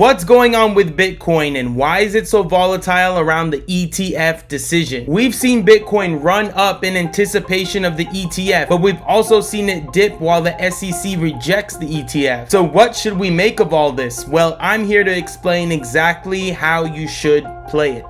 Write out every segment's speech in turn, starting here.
What's going on with Bitcoin and why is it so volatile around the ETF decision? We've seen Bitcoin run up in anticipation of the ETF, but we've also seen it dip while the SEC rejects the ETF. So what should we make of all this? Well, I'm here to explain exactly how you should play it.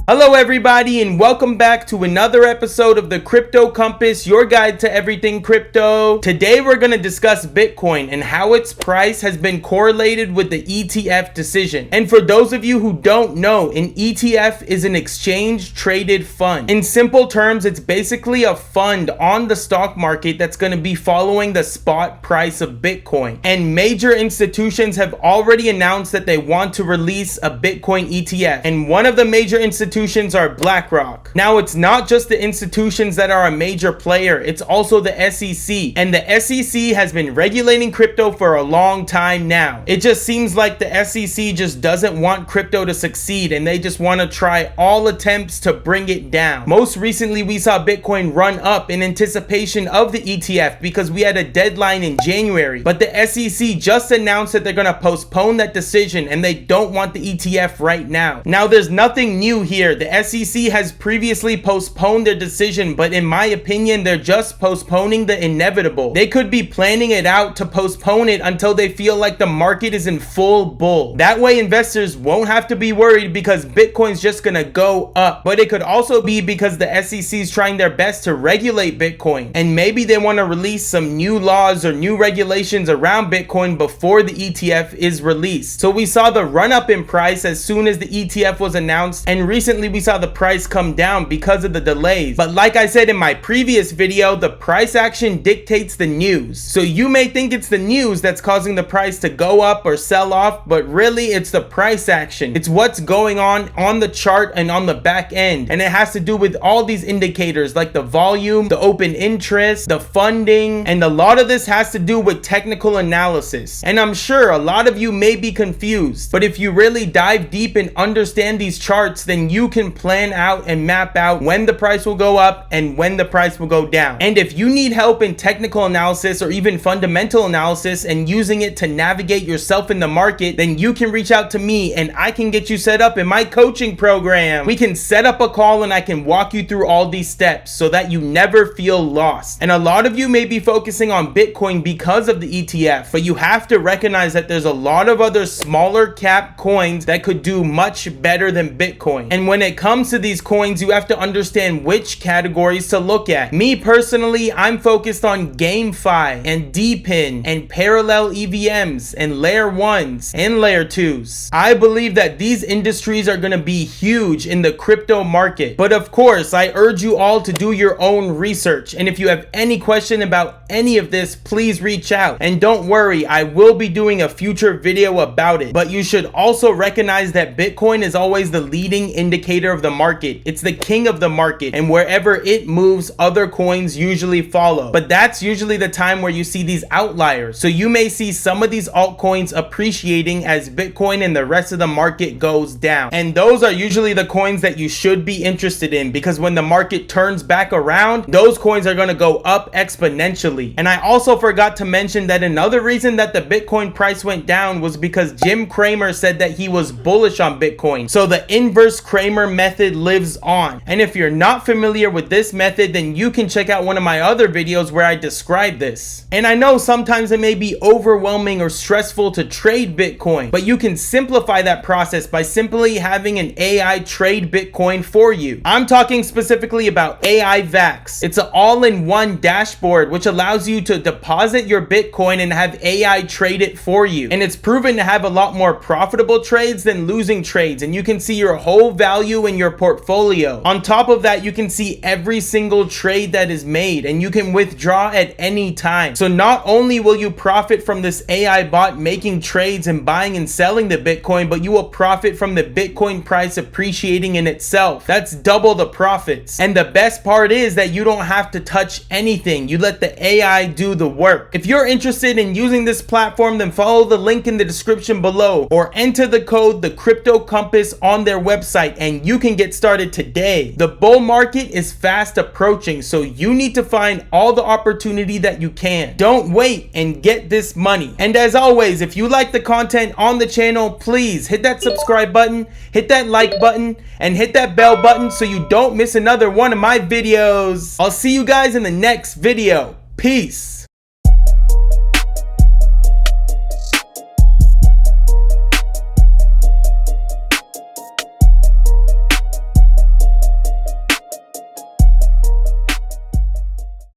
Hello everybody and welcome back to another episode of the Crypto Compass, your guide to everything crypto. Today we're going to discuss Bitcoin and how its price has been correlated with the ETF decision. And for those of you who don't know, an ETF is an exchange traded fund. In simple terms, it's basically a fund on the stock market that's going to be following the spot price of Bitcoin. And major institutions have already announced that they want to release a Bitcoin ETF. And one of the major institutions are BlackRock. Now, it's not just the institutions that are a major player, it's also the SEC. And the SEC has been regulating crypto for a long time now. It just seems like the SEC just doesn't want crypto to succeed and they just want to try all attempts to bring it down. Most recently, we saw Bitcoin run up in anticipation of the ETF because we had a deadline in January. But the SEC just announced that they're going to postpone that decision and they don't want the ETF right now. Now, there's nothing new here. The SEC has previously postponed their decision, but in my opinion, they're just postponing the inevitable. They could be planning it out to postpone it until they feel like the market is in full bull. That way, investors won't have to be worried because Bitcoin's just gonna go up. But it could also be because the SEC is trying their best to regulate Bitcoin, and maybe they want to release some new laws or new regulations around Bitcoin before the ETF is released. So we saw the run up in price as soon as the ETF was announced, and recently we saw the price come down because of the delays. But like I said in my previous video, the price action dictates the news. So you may think it's the news that's causing the price to go up or sell off, but really it's the price action. It's what's going on the chart and on the back end. And it has to do with all these indicators like the volume, the open interest, the funding, and a lot of this has to do with technical analysis. And I'm sure a lot of you may be confused, but if you really dive deep and understand these charts, then you can plan out and map out when the price will go up and when the price will go down. And if you need help in technical analysis or even fundamental analysis and using it to navigate yourself in the market, then you can reach out to me and I can get you set up in my coaching program. We can set up a call and I can walk you through all these steps so that you never feel lost. And a lot of you may be focusing on Bitcoin because of the ETF, but you have to recognize that there's a lot of other smaller cap coins that could do much better than Bitcoin. And when it comes to these coins, you have to understand which categories to look at. Me personally, I'm focused on GameFi and DPIN and parallel EVMs and layer 1s and layer 2s. I believe that these industries are going to be huge in the crypto market. But of course, I urge you all to do your own research. And if you have any question about any of this, please reach out. And don't worry, I will be doing a future video about it. But you should also recognize that Bitcoin is always the leading indicator of the market. It's the king of the market, and wherever it moves, other coins usually follow. But that's usually the time where you see these outliers. So you may see some of these altcoins appreciating as Bitcoin and the rest of the market goes down. And those are usually the coins that you should be interested in, because when the market turns back around, those coins are going to go up exponentially. And I also forgot to mention that another reason that the Bitcoin price went down was because Jim Kramer said that he was bullish on Bitcoin. So the inverse Kramer method lives on. And if you're not familiar with this method, then you can check out one of my other videos where I describe this. And I know sometimes it may be overwhelming or stressful to trade Bitcoin, but you can simplify that process by simply having an AI trade Bitcoin for you. I'm talking specifically about AI VAX. It's an all-in-one dashboard which allows you to deposit your Bitcoin and have AI trade it for you. And it's proven to have a lot more profitable trades than losing trades, and you can see your whole value value in your portfolio. On top of that, you can see every single trade that is made, and you can withdraw at any time. So not only will you profit from this AI bot making trades and buying and selling the Bitcoin, but you will profit from the Bitcoin price appreciating in itself. That's double the profits. And the best part is that you don't have to touch anything. You let the AI do the work. If you're interested in using this platform, then follow the link in the description below or enter the code the Crypto Compass on their website and you can get started today. The bull market is fast approaching, so you need to find all the opportunity that you can. Don't wait and get this money. And as always, if you like the content on the channel, please hit that subscribe button, hit that like button, and hit that bell button so you don't miss another one of my videos. I'll see you guys in the next video. Peace.